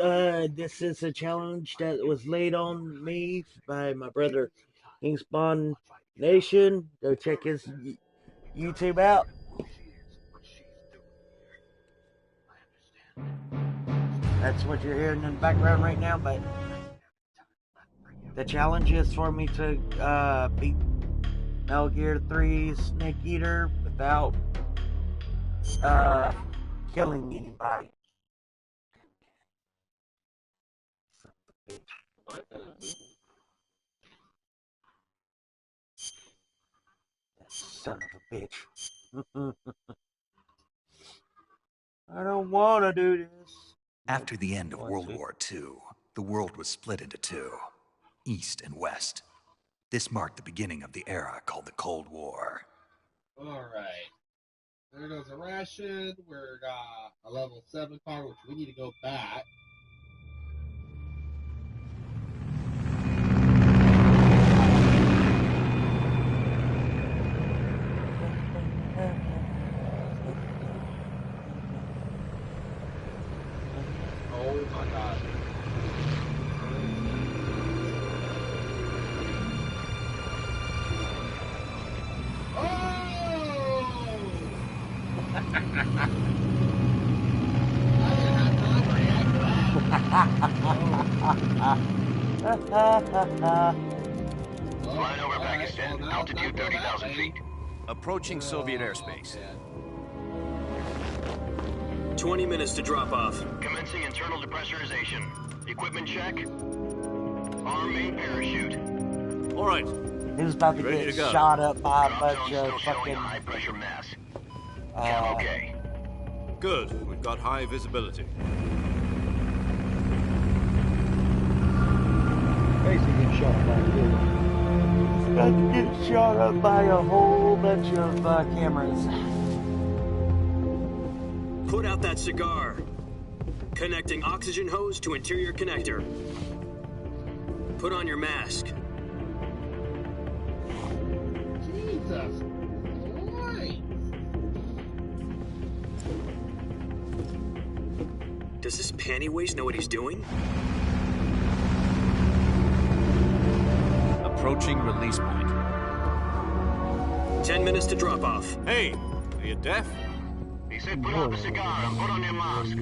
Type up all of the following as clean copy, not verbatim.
This is a challenge that was laid on me by my brother Kingspawn Nation. Go check his YouTube out. That's what you're hearing in the background right now, but the challenge is for me to beat Metal Gear 3 Snake Eater without killing anybody. Son of a bitch. I don't want to do this. After the end of World War II, the world was split into two, East and West. This marked the beginning of the era called the Cold War. Alright. There goes a ration. We're a level 7 car, which we need to go back. Oh my god. Flying over Pakistan, altitude 30,000 feet. Approaching Soviet airspace. 20 minutes to drop off. Commencing internal depressurization. Equipment check. Arm main parachute. All right. He was about to get shot up by a bunch of fucking high pressure mass. Cam okay. Good. We've got high visibility. Basically get shot by you. About to get shot up by a whole bunch of cameras. Put out that cigar. Connecting oxygen hose to interior connector. Put on your mask. Jesus Christ. Does this panty waste know what he's doing? Approaching release point. 10 minutes to drop off. Hey, are you deaf? He said put out the cigar and put on your mask.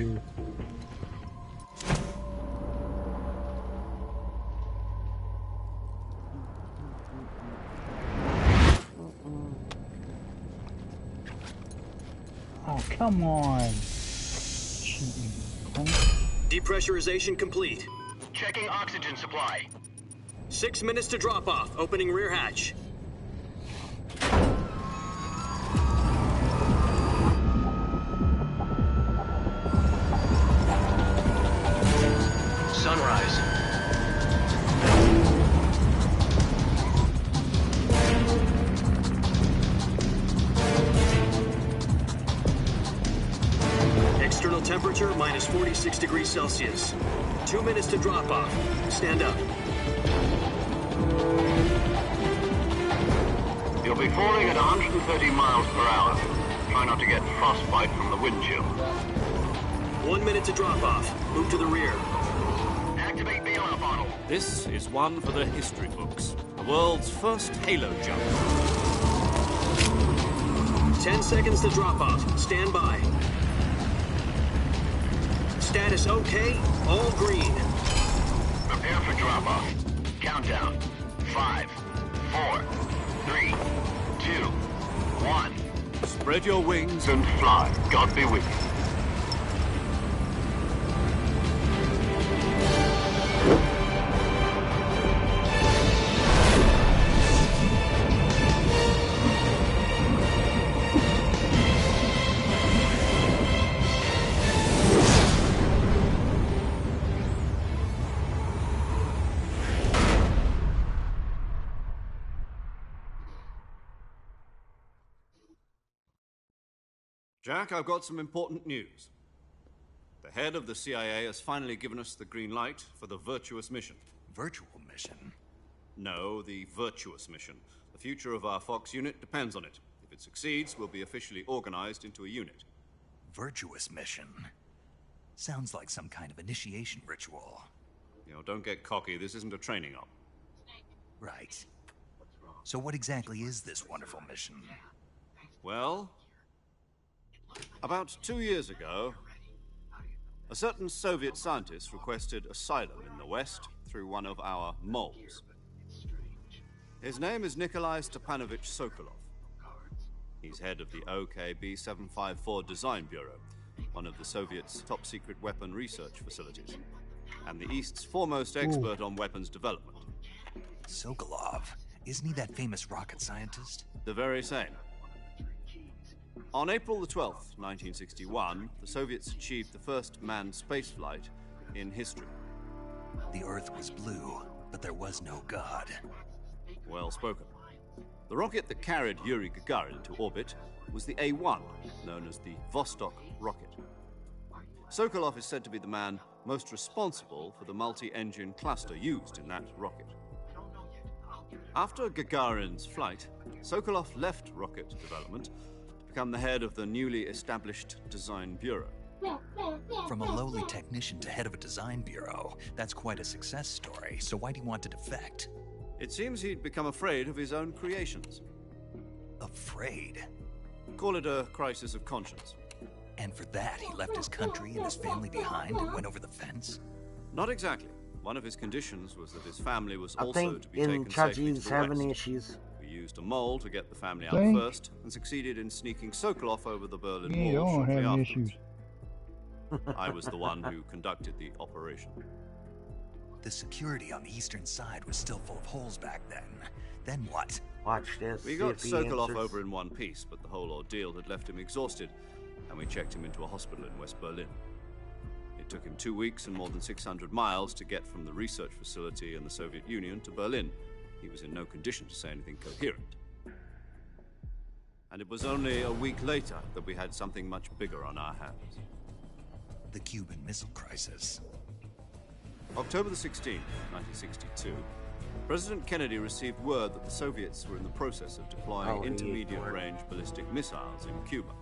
Oh, come on. Depressurization complete. Checking oxygen supply. 6 minutes to drop off. Opening rear hatch. Sunrise. External temperature minus 46 degrees Celsius. 2 minutes to drop off. Stand up. You'll be falling at 130 miles per hour. Try not to get frostbite from the wind chill. 1 minute to drop off. Move to the rear. Activate bailout bottle. This is one for the history books. The world's first halo jump. 10 seconds to drop off. Stand by. Status okay. All green. Prepare for drop-off. Countdown. 5, 4, 3, 2, 1. Spread your wings And fly. God be with you. Jack, I've got some important news. The head of the CIA has finally given us the green light for the Virtuous mission. Virtual mission? No, the Virtuous mission. The future of our Fox unit depends on it. If it succeeds, we'll be officially organized into a unit. Virtuous mission? Sounds like some kind of initiation ritual. You know, don't get cocky. This isn't a training op. Right. So what exactly is this wonderful mission? Well, about 2 years ago, a certain Soviet scientist requested asylum in the West through one of our moles. His name is Nikolai Stepanovich Sokolov. He's head of the OKB-754 Design Bureau, one of the Soviets' top-secret weapon research facilities, and the East's foremost expert on weapons development. Sokolov? Isn't he that famous rocket scientist? The very same. On April the 12th, 1961, the Soviets achieved the first manned spaceflight in history. The Earth was blue, but there was no God. Well spoken. The rocket that carried Yuri Gagarin to orbit was the A-1, known as the Vostok rocket. Sokolov is said to be the man most responsible for the multi-engine cluster used in that rocket. After Gagarin's flight, Sokolov left rocket development to become the head of the newly established Design Bureau. From a lowly technician to head of a design bureau, that's quite a success story, so why'd he want to defect? It seems he'd become afraid of his own creations. Afraid? Call it a crisis of conscience. And for that, he left his country and his family behind and went over the fence? Not exactly. One of his conditions was that his family was I also think to be taken safely to Chachi's the having West. issues. We used a mole to get the family out Think? first and succeeded in sneaking Sokolov over the Berlin Yeah, Wall don't shortly have afterwards. issues. I was the one who conducted the operation. The security on the eastern side was still full of holes back then. Then what? Watch this. We see got if he Sokolov answers. over in one piece, but the whole ordeal had left him exhausted, and we checked him into a hospital in West Berlin. It took him 2 weeks and more than 600 miles to get from the research facility in the Soviet Union to Berlin. He was in no condition to say anything coherent. And it was only a week later that we had something much bigger on our hands. The Cuban Missile Crisis. October the 16th, 1962, President Kennedy received word that the Soviets were in the process of deploying intermediate-range ballistic missiles in Cuba.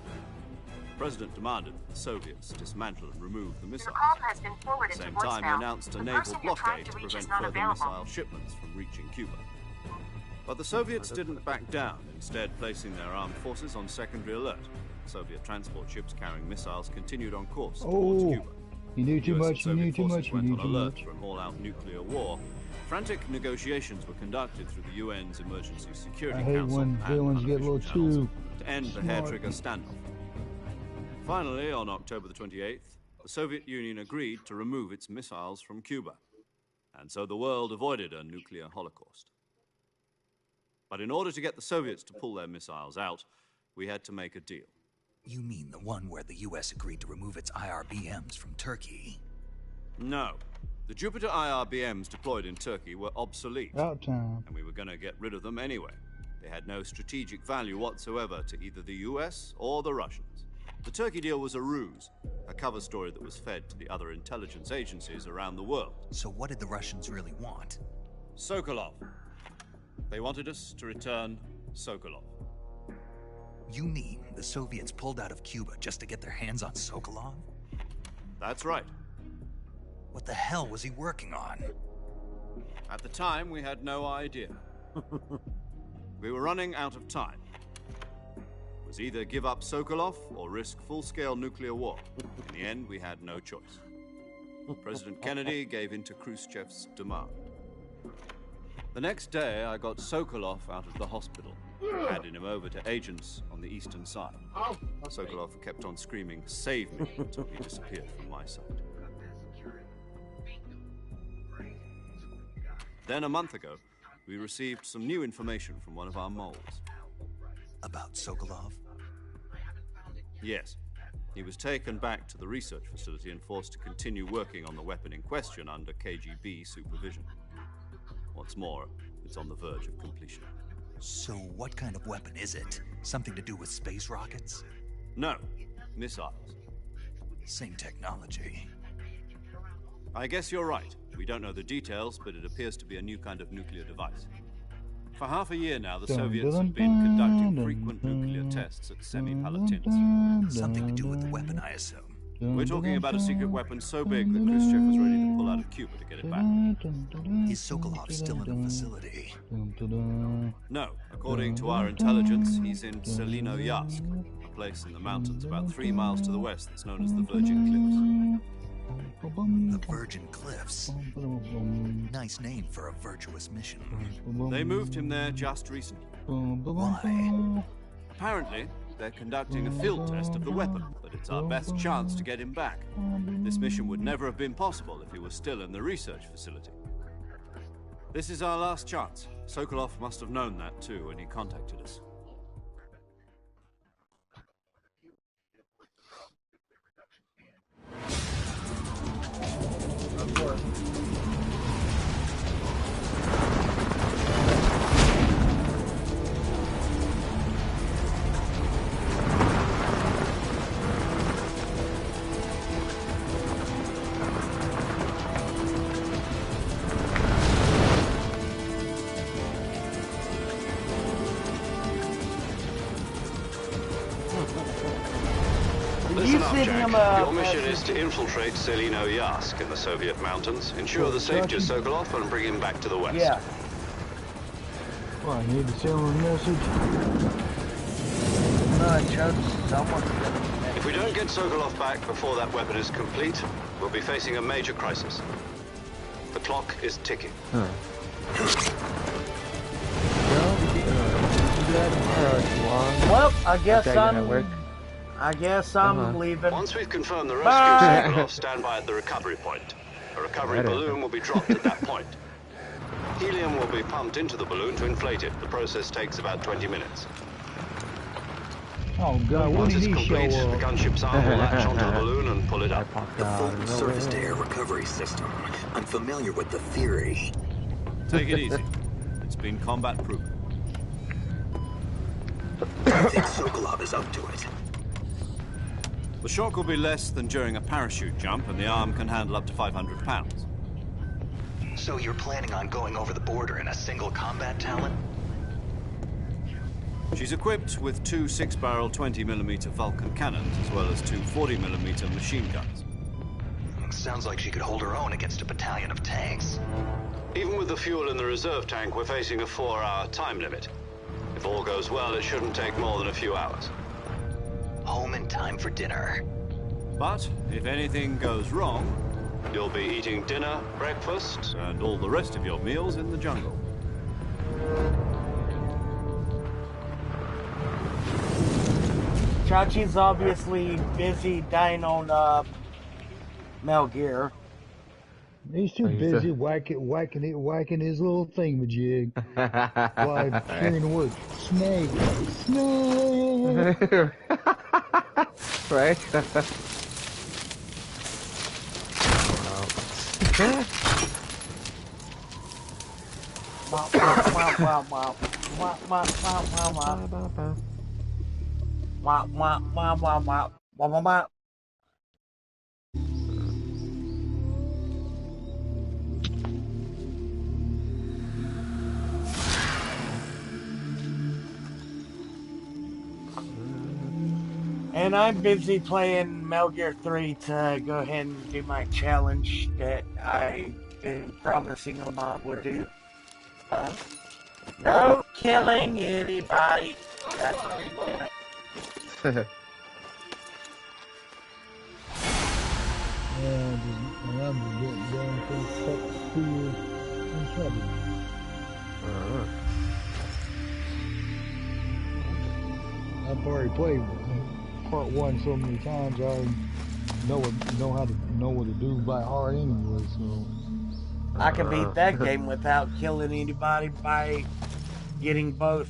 The President demanded that the Soviets dismantle and remove the missiles. Your call has been At forwarded the to same time, he voicemail. announced a The naval person you're trying blockade to to reach is prevent not further available. missile shipments from reaching Cuba. But the Soviets didn't back down, instead placing their armed forces on secondary alert. Soviet transport ships carrying missiles continued on course towards Oh, Cuba. you knew too US much, and you Soviet knew too forces much, you went knew on too alert much. for an all-out nuclear war. Frantic negotiations were conducted through the UN's Emergency Security I hate Council when and villains get a unofficial little channels too to end the smart. hair-trigger standoff. Finally, on October the 28th, the Soviet Union agreed to remove its missiles from Cuba, and so the world avoided a nuclear holocaust. But in order to get the Soviets to pull their missiles out, we had to make a deal. You mean the one where the US agreed to remove its IRBMs from Turkey? No. The Jupiter IRBMs deployed in Turkey were obsolete, About time. and we were going to get rid of them anyway. They had no strategic value whatsoever to either the US or the Russians. The Turkey deal was a ruse, a cover story that was fed to the other intelligence agencies around the world. So what did the Russians really want? Sokolov. They wanted us to return Sokolov. You mean the Soviets pulled out of Cuba just to get their hands on Sokolov? That's right. What the hell was he working on? At the time, we had no idea. We were running out of time. It was either give up Sokolov or risk full-scale nuclear war. In the end, we had no choice. President Kennedy gave in to Khrushchev's demand. The next day, I got Sokolov out of the hospital, handing him over to agents on the eastern side. Sokolov kept on screaming, "Save me," until he disappeared from my sight. Then, a month ago, we received some new information from one of our moles. About Sokolov? Yes. He was taken back to the research facility and forced to continue working on the weapon in question under KGB supervision. What's more, it's on the verge of completion. So what kind of weapon is it? Something to do with space rockets? No, missiles. Same technology. I guess you're right. We don't know the details, but it appears to be a new kind of nuclear device. For half a year now, the Soviets have been conducting frequent nuclear tests at Semipalatinsk. Something to do with the weapon, I assume. We're talking about a secret weapon so big that Khrushchev was ready to pull out of Cuba to get it back. Is Sokolov still in a facility? No, according to our intelligence, he's in Selino-Yatsk, a place in the mountains about 3 miles to the west that's known as the Virgin Cliffs. The Virgin Cliffs. Nice name for a virtuous mission. They moved him there just recently. Why? Apparently, they're conducting a field test of the weapon, but it's our best chance to get him back. This mission would never have been possible if he was still in the research facility. This is our last chance. Sokolov must have known that too when he contacted us. Of course. Listen up, send Jack. him Your mission is to infiltrate Selino-Yatsk in the Soviet mountains, ensure the safety of Sokolov, and bring him back to the west. Yeah. Well, I need to send him a message. No, Chuck, someone's gonna... If we don't get Sokolov back before that weapon is complete, we'll be facing a major crisis. The clock is ticking. Well, I guess I'm leaving. Once we've confirmed the rescue of Sokolov, stand by at the recovery point. A recovery balloon will be dropped at that point. Helium will be pumped into the balloon to inflate it. The process takes about 20 minutes. Oh God, what Once did it's he complete, show the up? gunship's arm will latch onto the balloon and pull it up. The Fulton surface-to-air recovery system. I'm familiar with the theory. Take it easy. It's been combat-proven. I think Sokolov is up to it. The shock will be less than during a parachute jump, and the arm can handle up to 500 pounds. So you're planning on going over the border in a single combat Talon? She's equipped with 2 6-barrel 20mm Vulcan cannons, as well as 2 40mm machine guns. Sounds like she could hold her own against a battalion of tanks. Even with the fuel in the reserve tank, we're facing a 4-hour time limit. If all goes well, it shouldn't take more than a few hours. Home in time for dinner. But if anything goes wrong, you'll be eating dinner, breakfast, and all the rest of your meals in the jungle. Chachi's obviously busy dying on Metal Gear. He's too busy whacking his little thingamajig. While hearing the word snake. Snake! Right? And I'm busy playing Metal Gear 3 to go ahead and do my challenge that I've been promising a mob would do. No killing anybody. That's what we want. I'm just getting down to fear and trouble. I've already played part 1 so many times. I know what to do by heart anyway. So I can beat that game without killing anybody by getting both.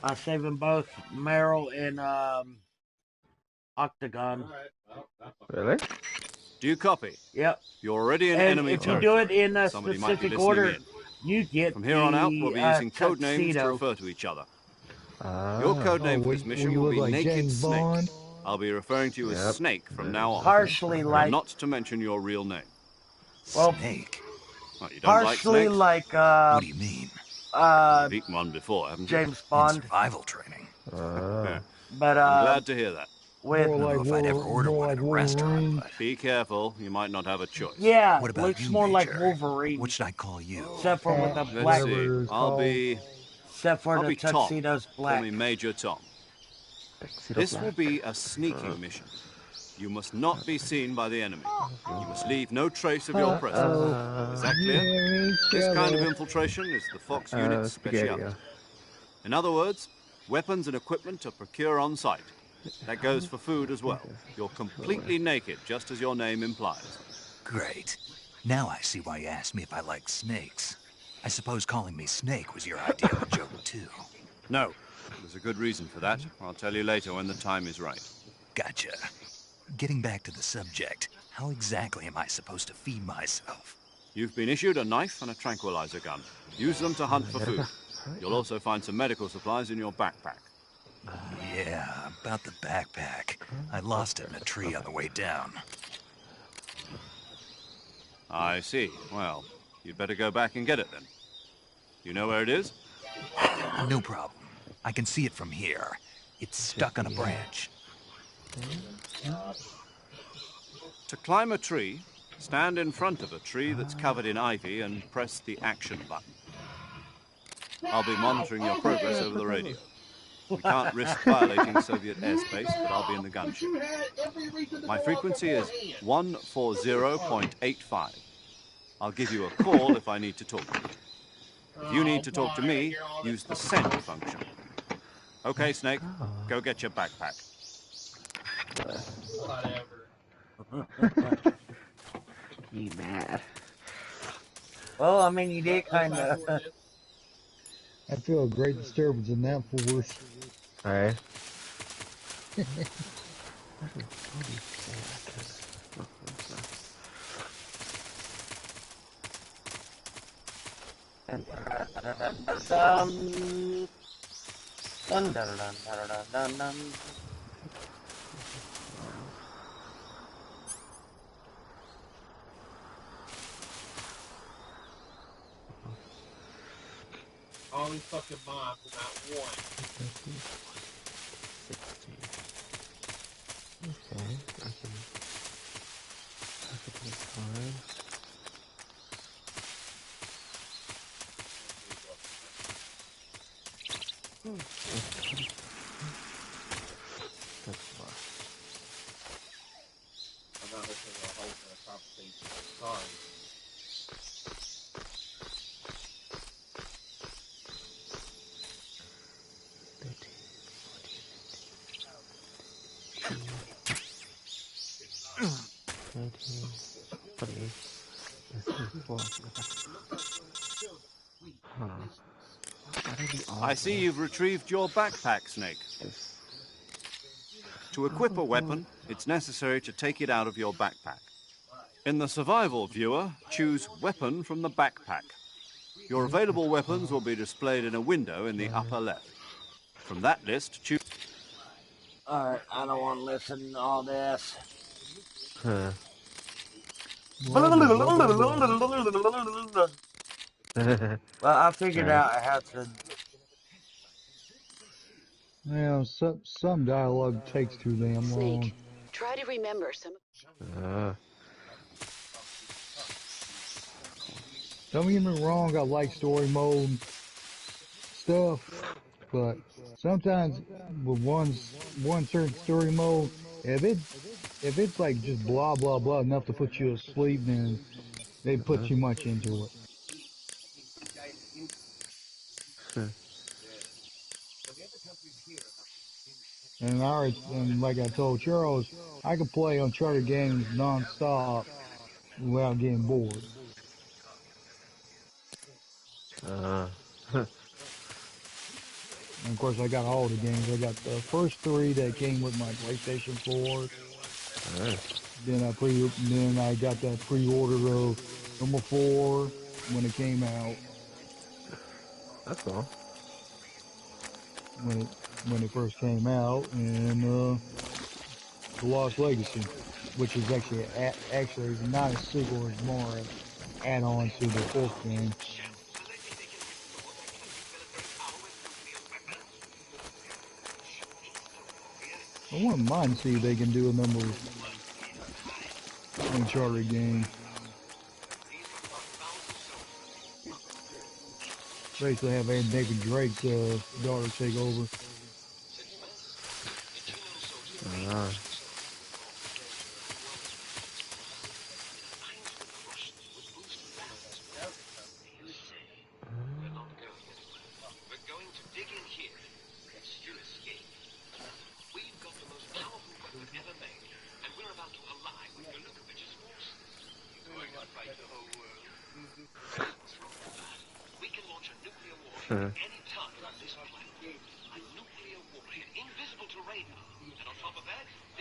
By saving both Meryl and Octagon. Really? Do you copy? Yep. You're already in And enemy if you territory. do it in a Somebody might be specific listening order, in. you get From here on out, we'll be using code names to tuxedo. refer to each other. Your code name for this mission will be like Naked James Snake. Bond? I'll be referring to you as Snake from now on. Partially like, Not to mention your real name. well, Snake? What, you don't partially like snakes? like, What do you mean? You've eaten one before, haven't you? James In Bond, survival training. Yeah. but I'm glad to hear that. with. More I don't know like if I'd ever order more one like at a restaurant, Wolverine. but Be careful, you might not have a choice. Yeah, what about looks you, more like Major? Wolverine, What should I call you? except for with a Let's black, see. Whatever it's I'll called. be Tom. tuxedo's Call black. me Major Tom. Tuxedo This will Black. be a sneaking mission. You must not be seen by the enemy. You must leave no trace of your presence. Is that clear? This kind of infiltration is the Fox unit's speciality. Spaghetti. In other words, weapons and equipment are procured on site. That goes for food as well. You're completely naked, just as your name implies. Great. Now I see why you asked me if I like snakes. I suppose calling me Snake was your idea of a joke, too. No, there's a good reason for that. I'll tell you later when the time is right. Gotcha. Getting back to the subject, how exactly am I supposed to feed myself? You've been issued a knife and a tranquilizer gun. Use them to hunt for food. You'll also find some medical supplies in your backpack. Yeah, about the backpack. I lost it in a tree on the way down. I see. Well, you'd better go back and get it then. You know where it is? No problem. I can see it from here. It's stuck on a branch. To climb a tree, stand in front of a tree that's covered in ivy and press the action button. I'll be monitoring your progress over the radio. We can't risk violating Soviet airspace, but I'll be in the gunship. My frequency is 140.85. I'll give you a call if I need to talk to you. If you need to talk to me, use the send function. Okay, Snake, go get your backpack. You mad? Well, I mean, you did kind of. I feel a great disturbance in that force. Alright. Dun, dun, dun, dun, dun, dun, dun. All these fucking mobs and not one. 16. Okay, I can be fine. That's fine. I'm not listening to a whole conversation. Sorry. I see you've retrieved your backpack, Snake. To equip a weapon, it's necessary to take it out of your backpack. In the survival viewer, choose Weapon from the backpack. Your available weapons will be displayed in a window in the upper left. From that list, choose... Alright, I don't want to listen to all this. Huh. Well, I figured out how to. Yeah, some dialogue takes too damn long. Snake, try to remember some. Don't get me wrong, I like story mode stuff, but sometimes with one certain story mode, if it's like just blah blah blah enough to put you asleep, then they put too much into it. And like I told Charles, I can play Uncharted games non-stop without getting bored. And of course, I got all the games. I got the first 3 that came with my PlayStation 4. Then I got that pre-order of number 4 when it came out. That's all. When it first came out, and The Lost Legacy, which is actually not a sequel, it's more an add-on to the 4th game. I wouldn't mind to see if they can do another Uncharted game. Basically have David Drake's daughter take over.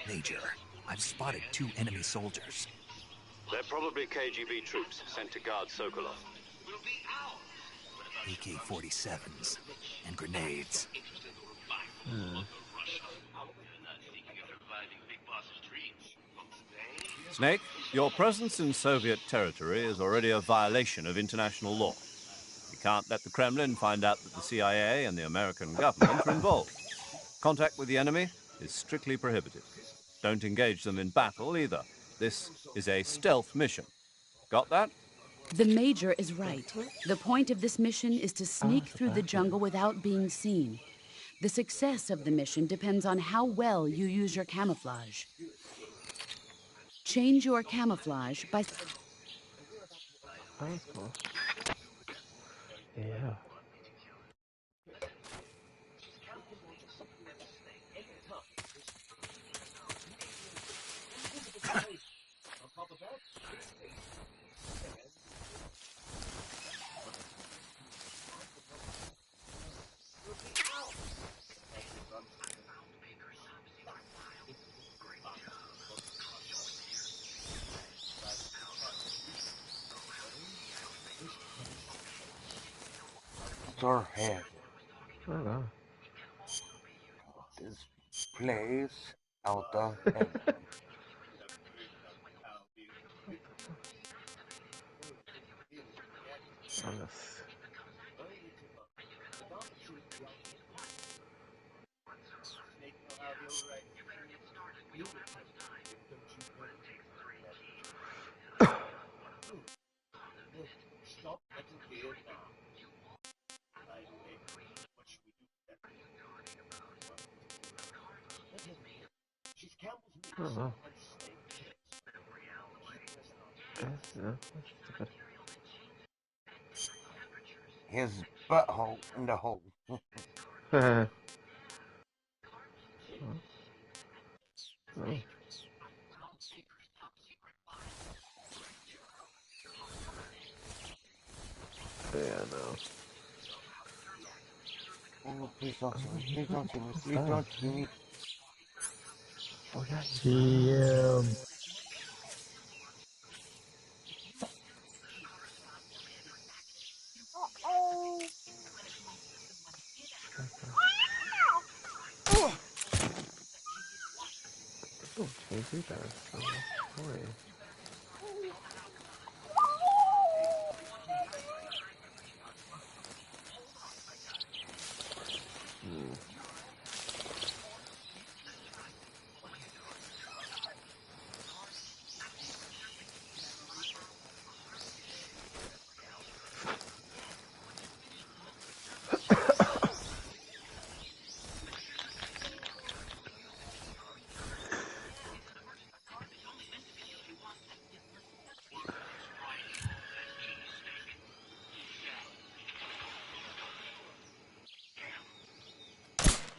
Major, I've spotted 2 enemy soldiers. They're probably KGB troops sent to guard Sokolov. AK-47s and grenades. Snake, your presence in Soviet territory is already a violation of international law. We can't let the Kremlin find out that the CIA and the American government are involved. Contact with the enemy is strictly prohibited. Don't engage them in battle either. This is a stealth mission. Got that? The Major is right. The point of this mission is to sneak through the jungle without being seen. The success of the mission depends on how well you use your camouflage. Change your camouflage by... That's cool. Yeah. Our head. Oh, wow. This place out of heaven. Oh, wow. His butthole in the hole. Oh. Yeah, no. Oh, please don't see me. Please don't see me. Please don't see me. Oh, yeah. GM. Oh, change you guys. Oh, boy.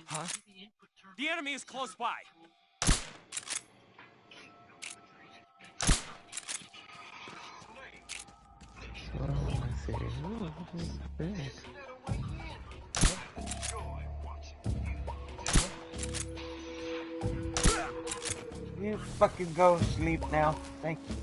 Huh? The enemy is close by. Oh, I see. Oh, big. You fucking go sleep now. Thank you.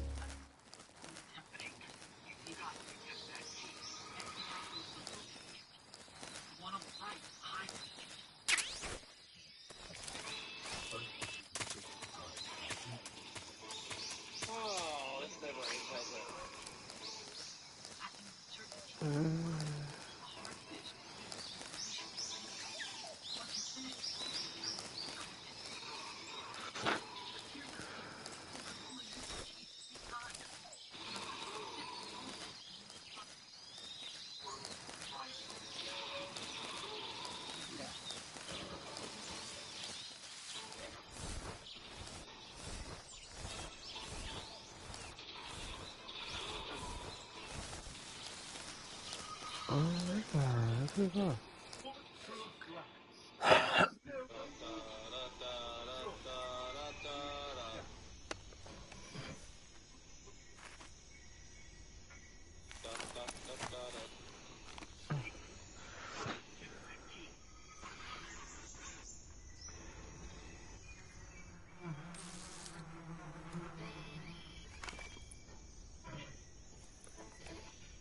That's pretty cool.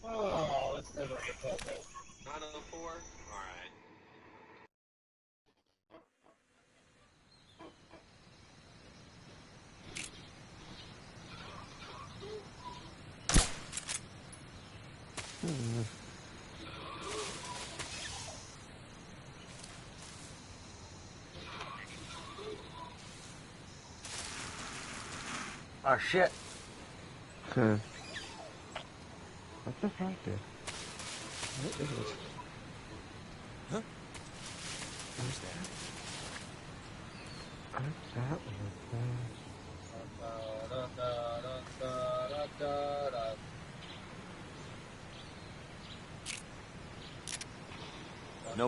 Oh, let's never get that. 904? Alright. Oh shit. What's the fuck, dude? What is it? Huh? Who's that? What's that? No. No.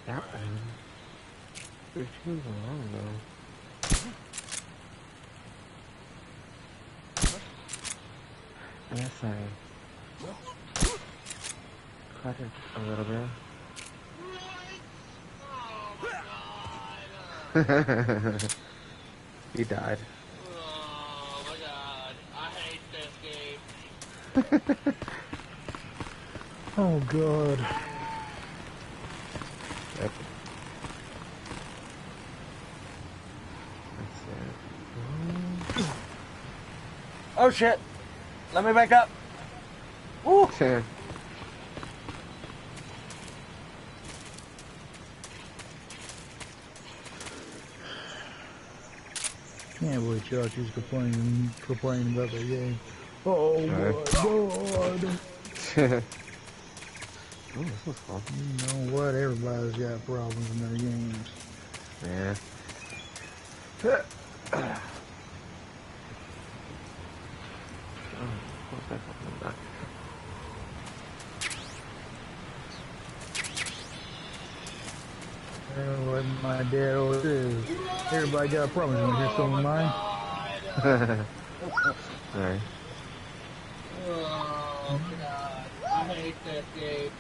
That one. There's two long though. Yes, I cut it a little bit. He died. Oh my god, I hate this game. Oh god. Yep. That's it. Oh shit. Let me back up. Woo. Can't believe Chucky's complaining about the game. Oh my god. Oh, this was fun. You know what? Everybody's got problems in their games. Yeah. What's that fucking back? What my dad always says. Everybody got a problem. You want to hear some of mine? Sorry. Oh my god, I hate this game.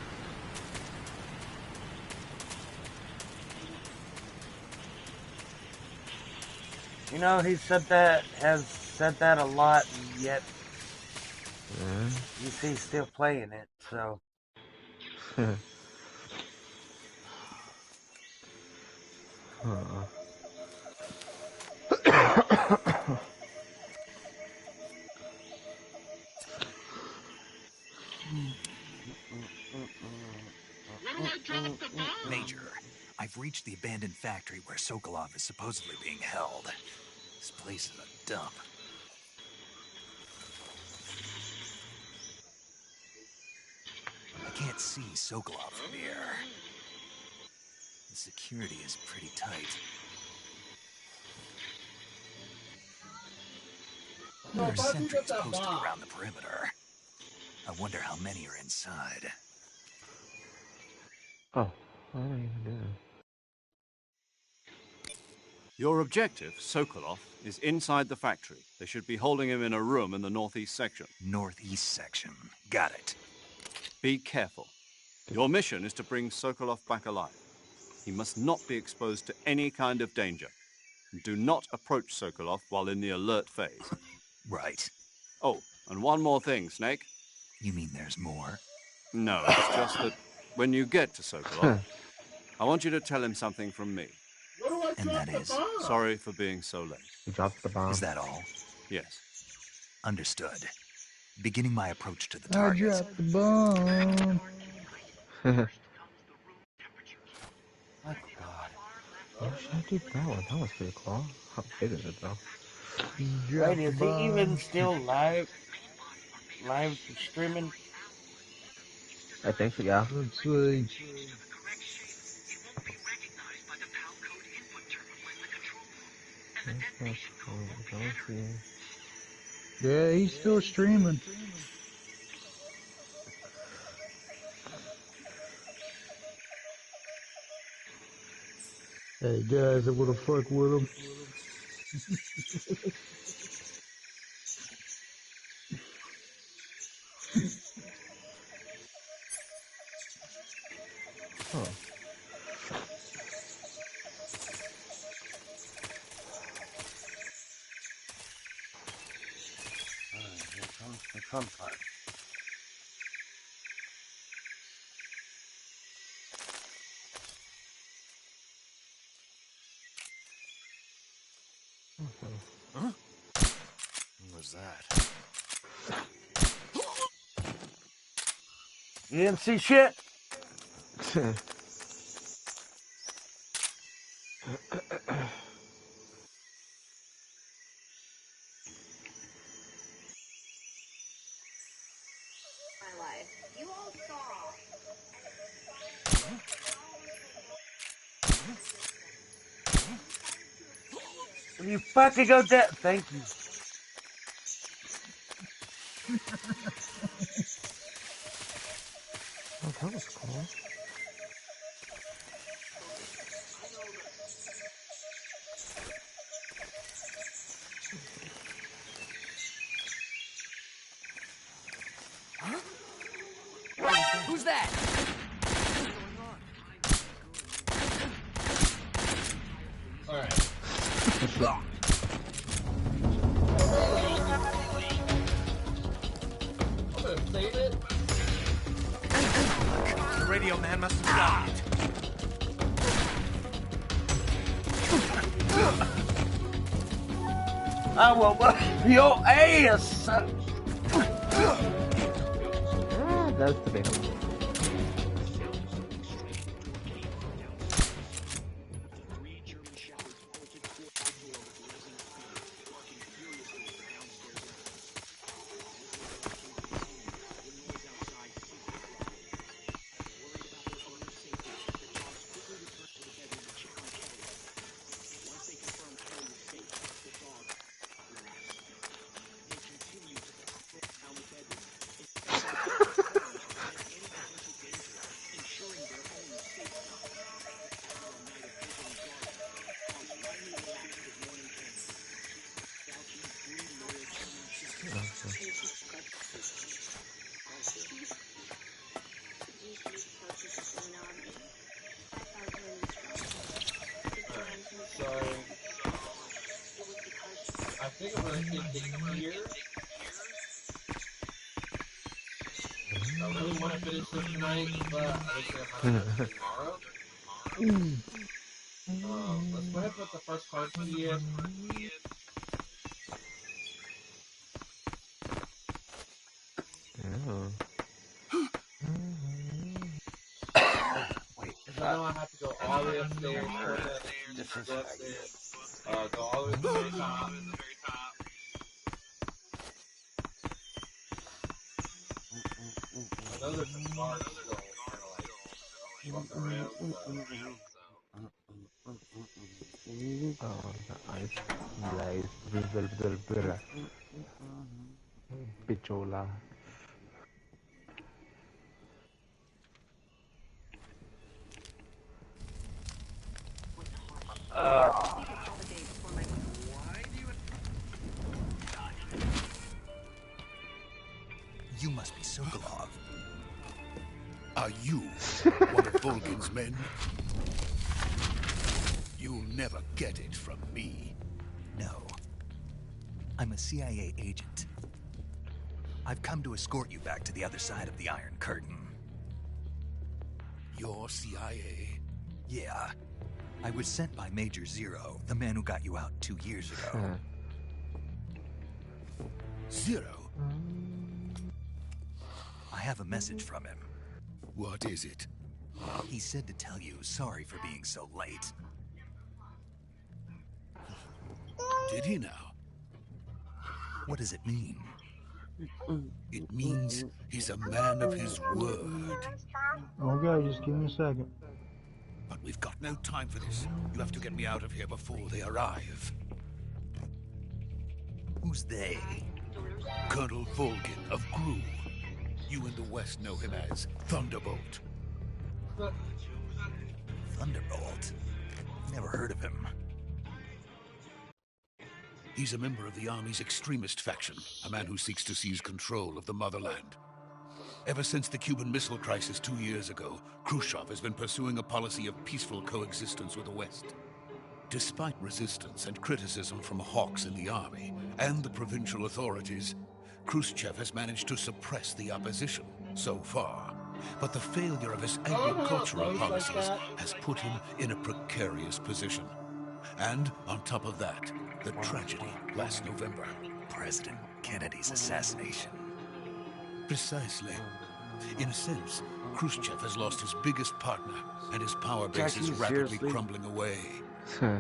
You know, has said that a lot, and yet you see still playing it, so. Major, I've reached the abandoned factory where Sokolov is supposedly being held. This place is a dump. I can't see Sokolov from the air. The security is pretty tight. There are sentries posted around the perimeter. I wonder how many are inside. Oh, what am I even doing? Your objective, Sokolov, is inside the factory. They should be holding him in a room in the northeast section. Northeast section. Got it. Be careful. Your mission is to bring Sokolov back alive. He must not be exposed to any kind of danger. Do not approach Sokolov while in the alert phase. Right. Oh, and one more thing, Snake. You mean there's more? No, it's just that when you get to Sokolov, I want you to tell him something from me. And that is? Sorry for being so late. You dropped the bomb. Is that all? Yes. Understood. Beginning my approach to the I targets. dropped the bomb. My god. Oh, should I do that one? That was pretty cool. How big is it though? Wait, is he even still live streaming? I think so, yeah. Let's see. Yeah, he's still streaming. Hey guys, I wanna fuck with him. Oh. Here comes the fun part. Huh? What was that? You didn't see shit? Will you fucking go down? Thank you. Oh, that was cool. Huh? Who's that? Alright. I'm gonna save it. The radio man must have died. I will whoop your ass! That's debatable. So, I think I'm gonna take the year. I really want to finish this tonight, but I think I'm gonna finish tomorrow. Let's go ahead and put the first card for the year. Wait, I know I have to go all the way upstairs. This is Go upstairs. Go all the way to the very top. I know there's a guard still kind of like walking around. Oh, the ice blaze. Pichola. You must be Sokolov. Are you one of Volgin's men? You'll never get it from me. No. I'm a CIA agent. I've come to escort you back to the other side of the Iron Curtain. You're CIA? Yeah. I was sent by Major Zero, the man who got you out 2 years ago. Zero? I have a message from him. What is it? He said to tell you sorry for being so late. Did he now? What does it mean? It means he's a man of his word. Okay, just give me a second. But we've got no time for this. You have to get me out of here before they arrive. Who's they? Colonel Volgin of Gru. You in the West know him as Thunderbolt. Thunderbolt? Never heard of him. He's a member of the Army's extremist faction, a man who seeks to seize control of the motherland. Ever since the Cuban Missile Crisis 2 years ago, Khrushchev has been pursuing a policy of peaceful coexistence with the West. Despite resistance and criticism from hawks in the army and the provincial authorities, Khrushchev has managed to suppress the opposition so far. But the failure of his agricultural policies has put him in a precarious position. And on top of that, the tragedy last November. President Kennedy's assassination. Precisely. In a sense, Khrushchev has lost his biggest partner, and his power base is rapidly crumbling away.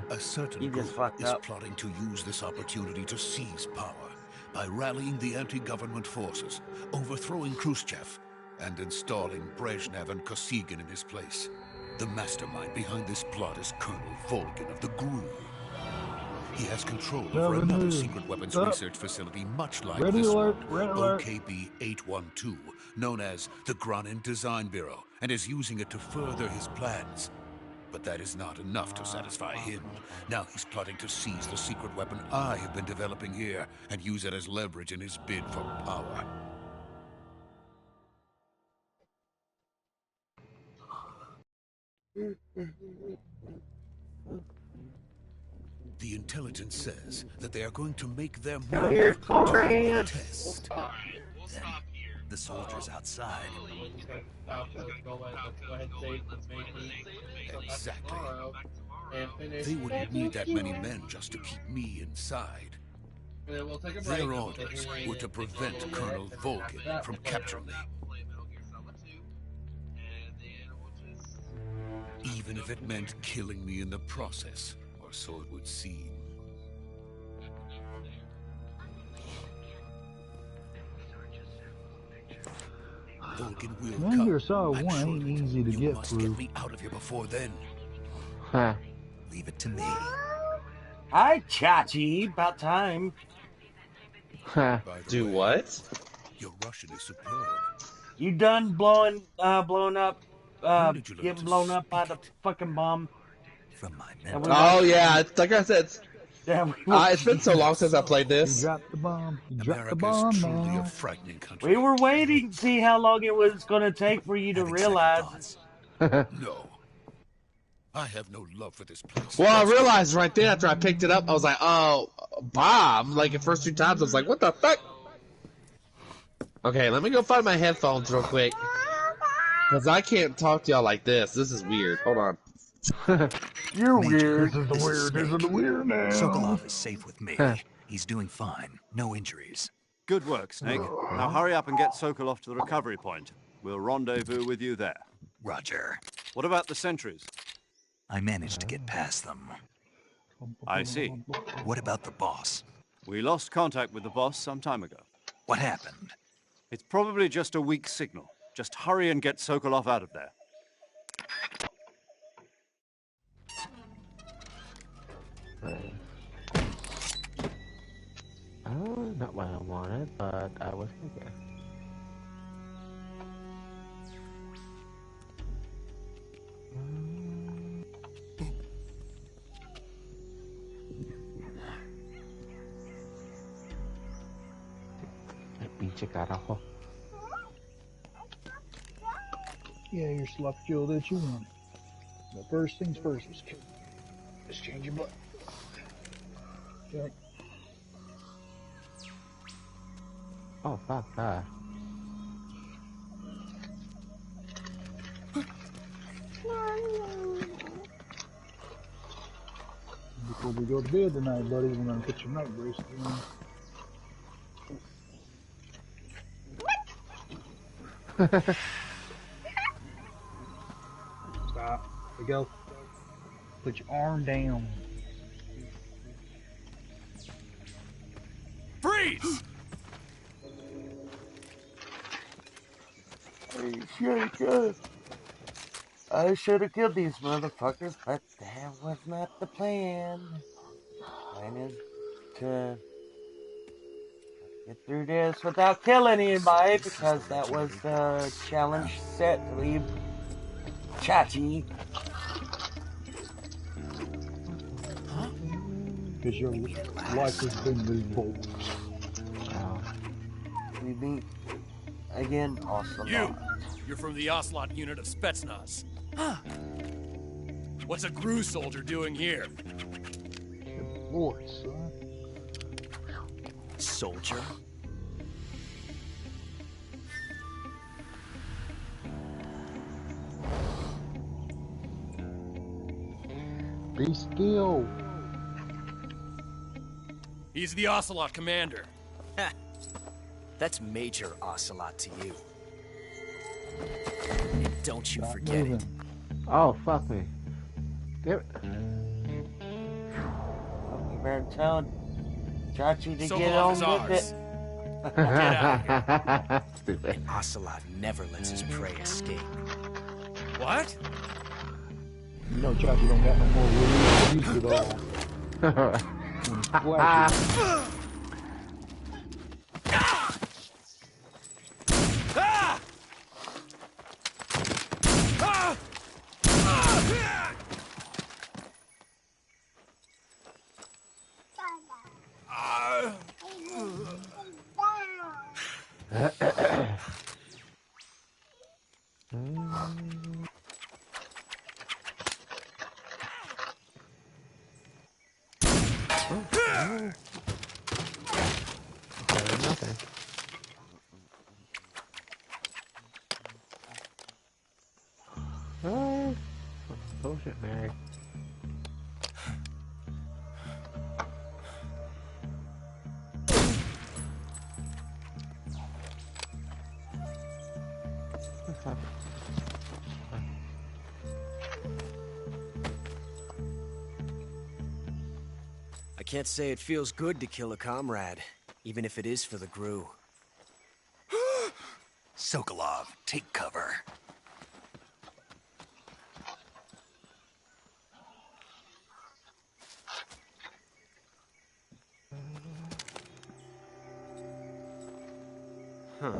A certain group is plotting to use this opportunity to seize power by rallying the anti-government forces, overthrowing Khrushchev, and installing Brezhnev and Kosygin in his place. The mastermind behind this plot is Colonel Volgin of the GRU. He has control over another secret weapons research facility much like this one, OKB-812, known as the Granin Design Bureau, and is using it to further his plans. But that is not enough to satisfy him. Now he's plotting to seize the secret weapon I have been developing here and use it as leverage in his bid for power. The intelligence says that they are going to make their move to test. Then the soldiers outside. Exactly. They wouldn't need that many men just to keep me inside. Their orders were to prevent Colonel Volgin from capturing me. Even if it meant killing me in the process, or so it would seem. Volgin will come. Metal Gear Solid 1 ain't easy to get through. Get me out of here before then. Huh. Leave it to me. Hi, Chachi. About time. Do what? Your Russian is superb. You done blowing up, getting blown up by the fucking bomb? From my men. Oh yeah, like I said, Yeah, it's been so long since I played this. You dropped the bomb. You dropped the America bomb is truly now. a frightening country. we were waiting to see how long it was going to take for you to realize. No. I have no love for this place. Well, I realized right there after I picked it up, I was like, oh, bomb. Like the first 2 times, I was like, what the fuck? Okay, let me go find my headphones real quick. Because I can't talk to y'all like this. This is weird. Hold on. You're Major, weird. This is the weird now. Sokolov is safe with me. He's doing fine. No injuries. Good work, Snake. Now hurry up and get Sokolov to the recovery point. We'll rendezvous with you there. Roger. What about the sentries? I managed to get past them. I see. What about the boss? We lost contact with the boss some time ago. What happened? It's probably just a weak signal. Just hurry and get Sokolov out of there. Oh, not what I wanted, but I was thinking. Pinche carajo. Yeah, your sloth fuel that you want. The first things first was just change your butt. Okay. Oh, fuck that. Before we go to bed tonight, buddy, we're gonna put your night bracelet on. Stop. There we go. Put your arm down. Freeze! I should have killed these motherfuckers, but that was not the plan. Plan is to get through this without killing anybody, because that was the challenge set to leave Chachi. Because your life has been revoked. We meet again, Ocelot. You're from the Ocelot unit of Spetsnaz. What's a GRU soldier doing here? Good Lord, son. Soldier? Be still. He's the Ocelot commander. That's Major Ocelot to you. And don't you forget it. Oh, fuck me. Damn it. You better tell Chachi to get on with it. Stupid. Ocelot never lets his prey escape. What? You know Chachi don't got no more release at all. Bullshit, Mary. I can't say it feels good to kill a comrade, even if it is for the GRU. Sokolov, take cover. Huh.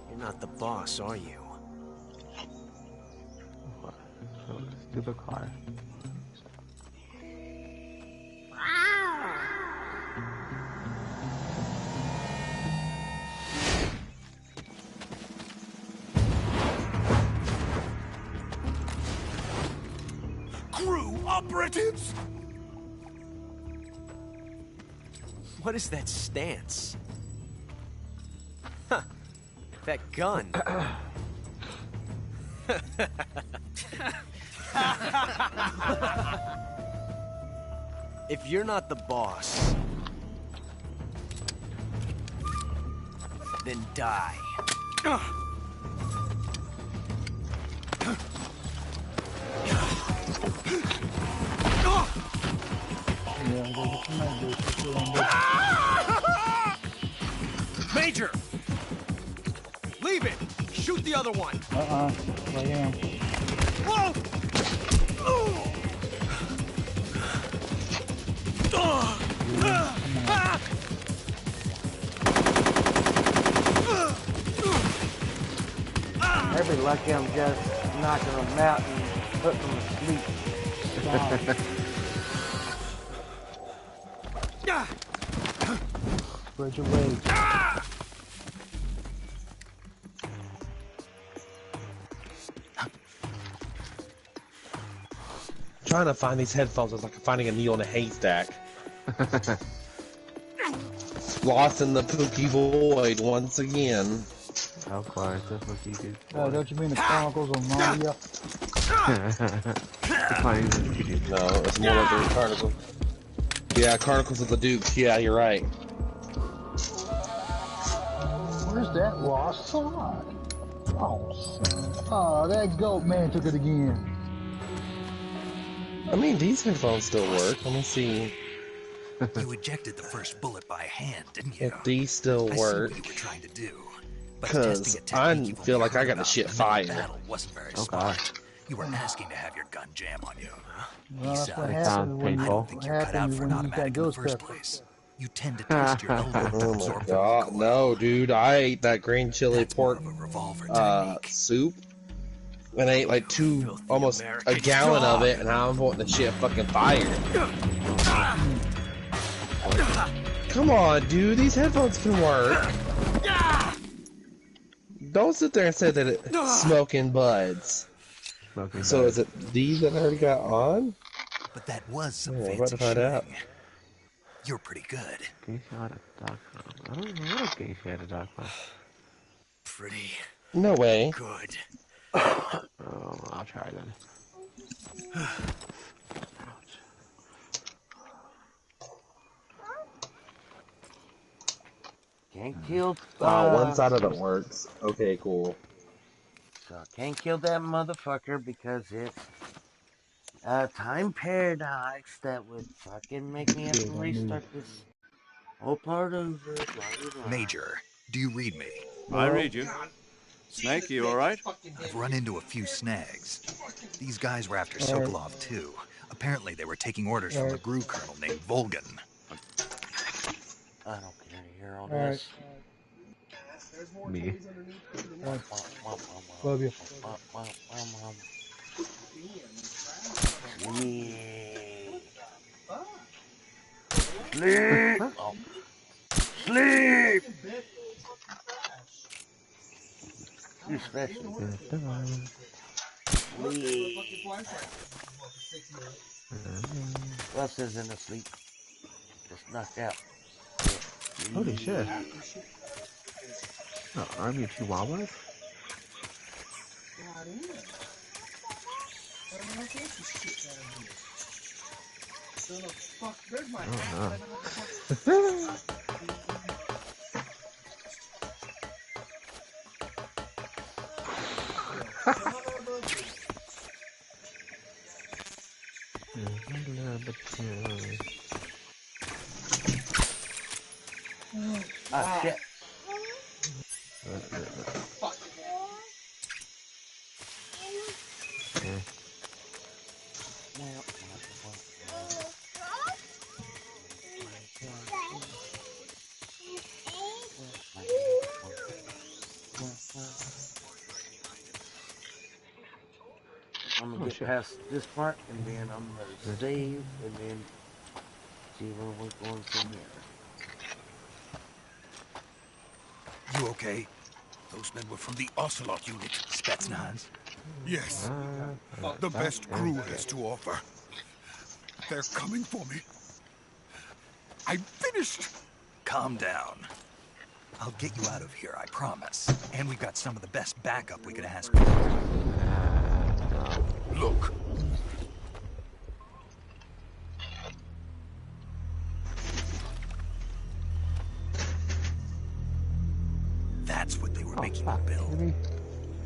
You're not the boss, are you? What? Stupid car. GRU operatives! What is that stance? Huh. That gun. If you're not the boss, then die. Major! Leave it! Shoot the other one! I am. Whoa! I'd be lucky I'm just knocking them out and putting them to sleep. Spread your legs. Trying to find these headphones is like finding a needle in a haystack. Lost in the pooky void once again. Of course, that's what you do. Don't you mean the Chronicles of Narnia? No, it's more like the Chronicles. Yeah, Chronicles of the Dukes. Yeah, you're right. Where's that lost sword? Oh, that goat man took it again. I mean, these headphones still work. Let me see. You ejected the first bullet by hand, didn't you? If these still I see work. what you were trying to do. But Because testing a I technique you've feel only like I heard got the about shit in the middle of fired. battle wasn't very smart. You were asking to have your gun jam on you. Well, that's what Besides, happens when I you don't think you're cut out for an when you got automatic in the ghost first pepper. place. You tend to twist your elbow to Oh absorb my the god, recoil. no, dude! I ate that green chili That's more pork of a revolver technique. soup, and I ate like almost a gallon of it, and now I'm wanting the shit fucking fired. Come on, dude! These headphones can work. Don't sit there and say that it's smoking buds. So is it these that I already got on? But that was some I'm fancy about to find out. shooting. You're pretty good. I don't know what geisha had a dog from. Pretty No way. good. Oh, I'll try then. Can't kill. One side of it works. Okay, cool. So can't kill that motherfucker because it's a time paradox that would fucking make me have to restart this whole part over. Blah, blah, blah. Major, do you read me? I read you. Snake, you alright? I've run into a few snags. These guys were after Sokolov too. Apparently they were taking orders from a GRU colonel named Volgan. I don't care to hear all this. Me. Love you. Sleep. Sleep. You special. Sleep. Russ isn't asleep. Just knocked out. Holy shit. Oh, army of chihuahuas? Ah, shit. I'm gonna get past this part, and then I'm gonna save, and then see where we're going from here. You okay? Those men were from the Ocelot unit. Spetsnaz? Yes. The best GRU has to offer. They're coming for me. I'm finished. Calm down. I'll get you out of here, I promise. And we've got some of the best backup we could ask for. Look. That's what they were making you build.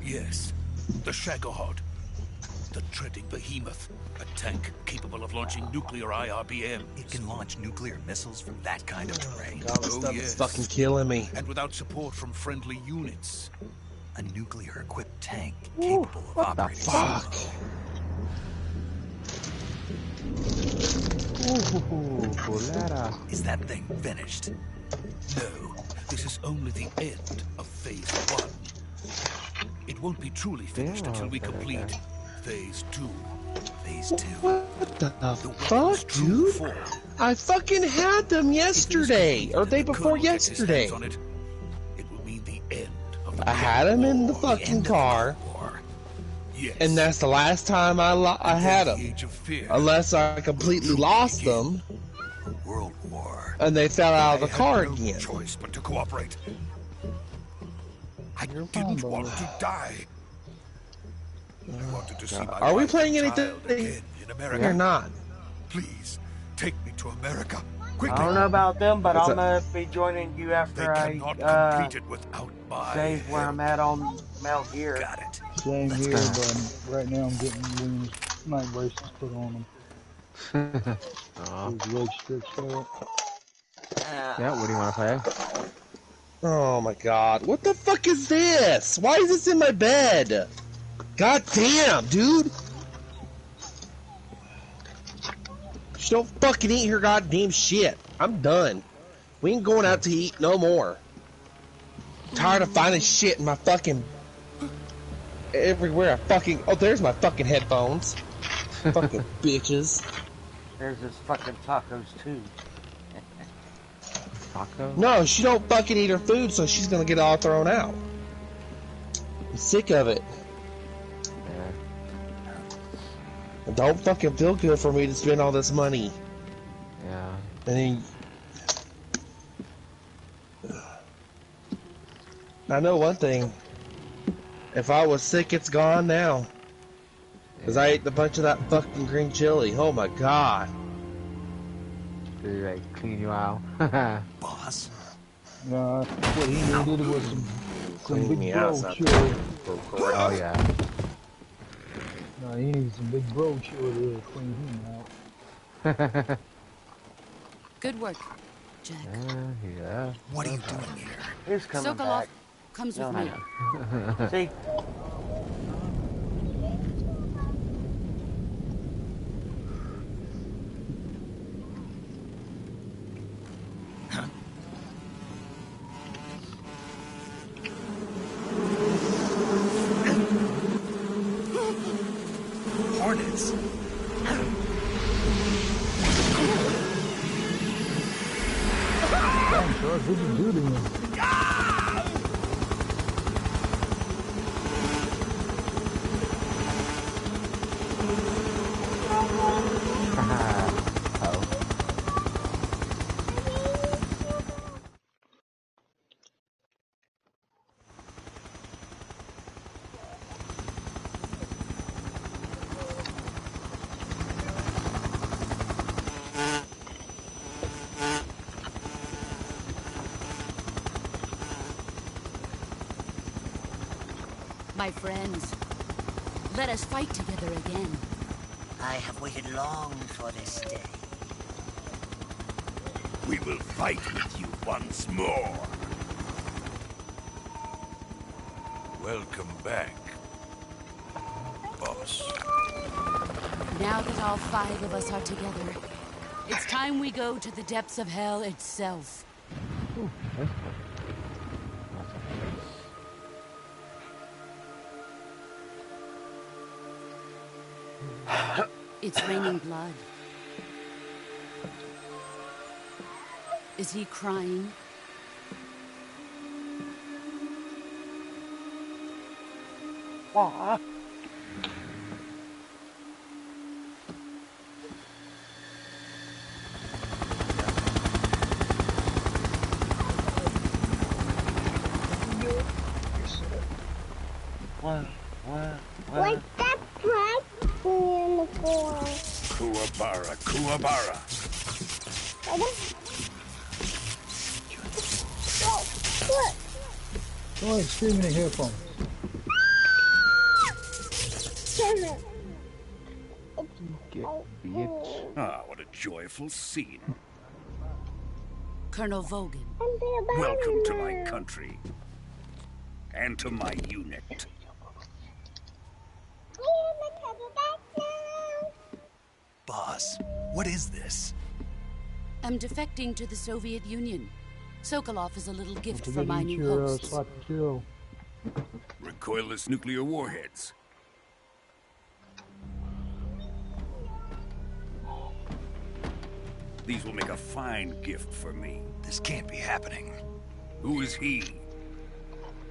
Yes. The Shagohod. The treading behemoth. A tank capable of launching nuclear IRBM. It can launch nuclear missiles from that kind of terrain. Oh, yes. Fucking killing me. And without support from friendly units. A nuclear-equipped tank capable of operating fuck? Is that thing finished? No. This is only the end of Phase 1. It won't be truly finished until we complete Phase 2. Phase 2? What the fuck, dude? I fucking had them yesterday, or day before yesterday. It will mean the end of I had them in the fucking car, and that's the last time I had them. Unless I completely lost them, World War, and they fell out of the car again. Choice but to cooperate. I didn't want to die. I wanted to see my Are we wife playing and anything? child again in America. Or not? Please take me to America. Quickly. I don't know about them, but What's I'm gonna be joining you after I complete it without my save where I'm at on Metal Gear. Got it. Same here, but right now I'm getting wings, night braces put on them. Oh. Yeah, what do you want to play? Oh my god. What the fuck is this? Why is this in my bed? God damn, dude. Just don't fucking eat her goddamn shit. I'm done. We ain't going out to eat no more. I'm tired of finding shit in my fucking... everywhere I fucking... Oh, there's my fucking headphones. Fucking bitches. There's this fucking tacos too. Taco? No, she don't fucking eat her food, so she's gonna get all thrown out. I'm sick of it. Yeah. It don't fucking feel good for me to spend all this money. Yeah. And then... I know one thing. If I was sick, it's gone now. Because I ate a bunch of that fucking green chili. Oh my god. Did he like clean you out? Boss? Nah, what he needed was some big bro chili. Oh yeah. Nah, he needs some big bro chili to clean him out. Good work, Jack. Yeah. What are you doing here? He's coming Sokolov back. comes No, with me. See? Hornets. Damn, Charles, what'd you do to him? My friends, let us fight together again. I have waited long for this day. We will fight with you once more. Welcome back, boss. Now that all 5 of us are together, it's time we go to the depths of hell itself. Ooh, that's cool. It's raining blood. Is he crying? Aw. What? What's that price in the floor? Kuwabara, Kuwabara. Look. Go ahead, screaming in headphones. Ah, what a joyful scene. Colonel Vogan. Welcome to my country. And to my unit. Boss, what is this? I'm defecting to the Soviet Union. Sokolov is a little gift for my new hosts. Recoilless nuclear warheads. These will make a fine gift for me. This can't be happening. Who is he?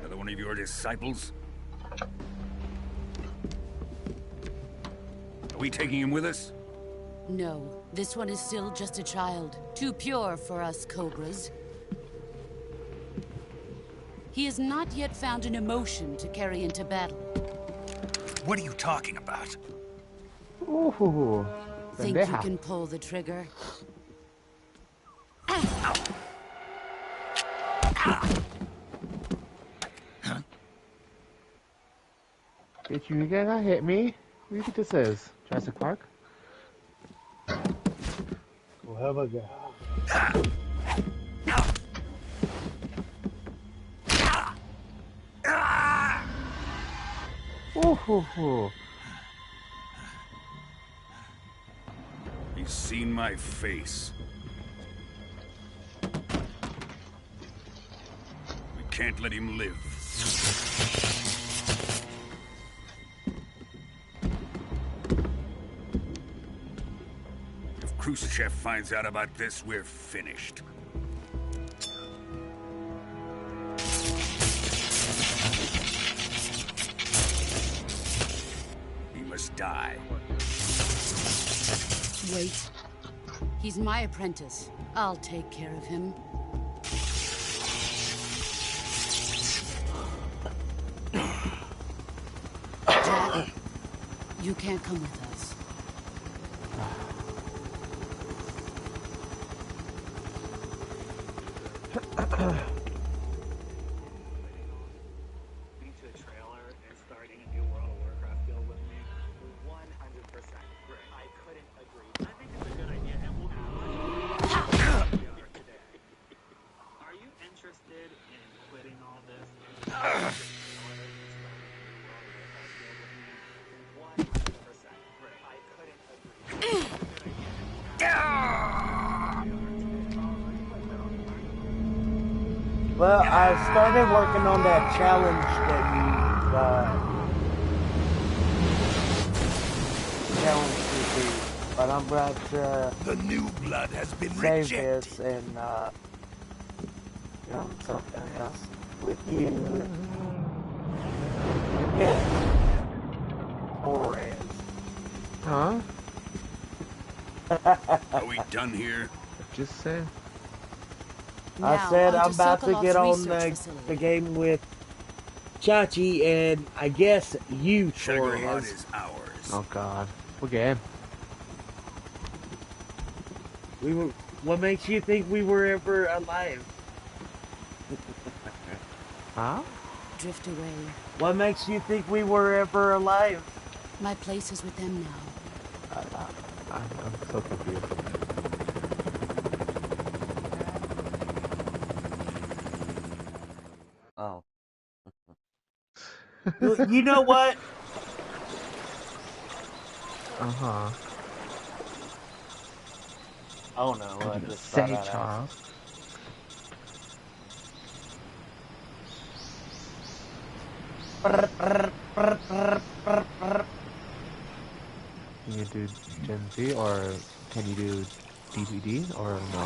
Another one of your disciples? Are we taking him with us? No, this one is still just a child. Too pure for us Cobras. He has not yet found an emotion to carry into battle. What are you talking about? Ooh, Think you can pull the trigger? Bitch, you gotta hit me. What do you think this is? Jurassic Park? We'll have a go. He's seen my face. We can't let him live. If Khrushchev finds out about this, we're finished. He must die. Wait. He's my apprentice. I'll take care of him. Jack, you can't come with us. Well, I started working on that challenge that you challenged me to, but I'm about to the new blood has been save rejected. this and do something else with you. Yeah. Huh? Are we done here? Just say. I said I'm about to get on the game with Chachi, and I guess you, Sugarheart Torres. is ours. Oh God, what game? We were. What makes you think we were ever alive? Huh? Drift away. What makes you think we were ever alive? My place is with them now. I'm so confused. Oh. You know what? Uh-huh. Oh no, I just Say, Charles. Can you do Gen Z or can you do DVD or no?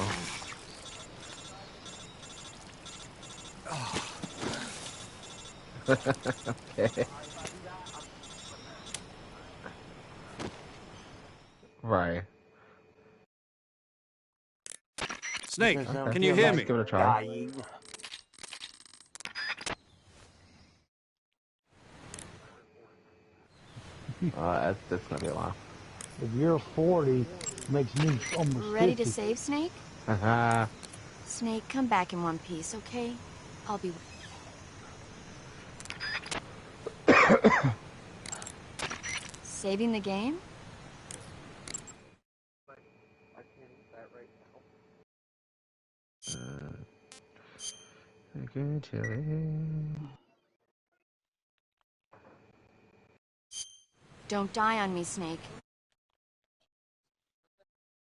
Okay. Right. Snake, Okay. can you hear me? Let's give it a try. That's gonna be a while. If you're 40, makes me almost Ready 50. to save, Snake? Haha. Snake, come back in one piece, okay? I'll be... Saving the game? Okay, chilly. Don't die on me, Snake.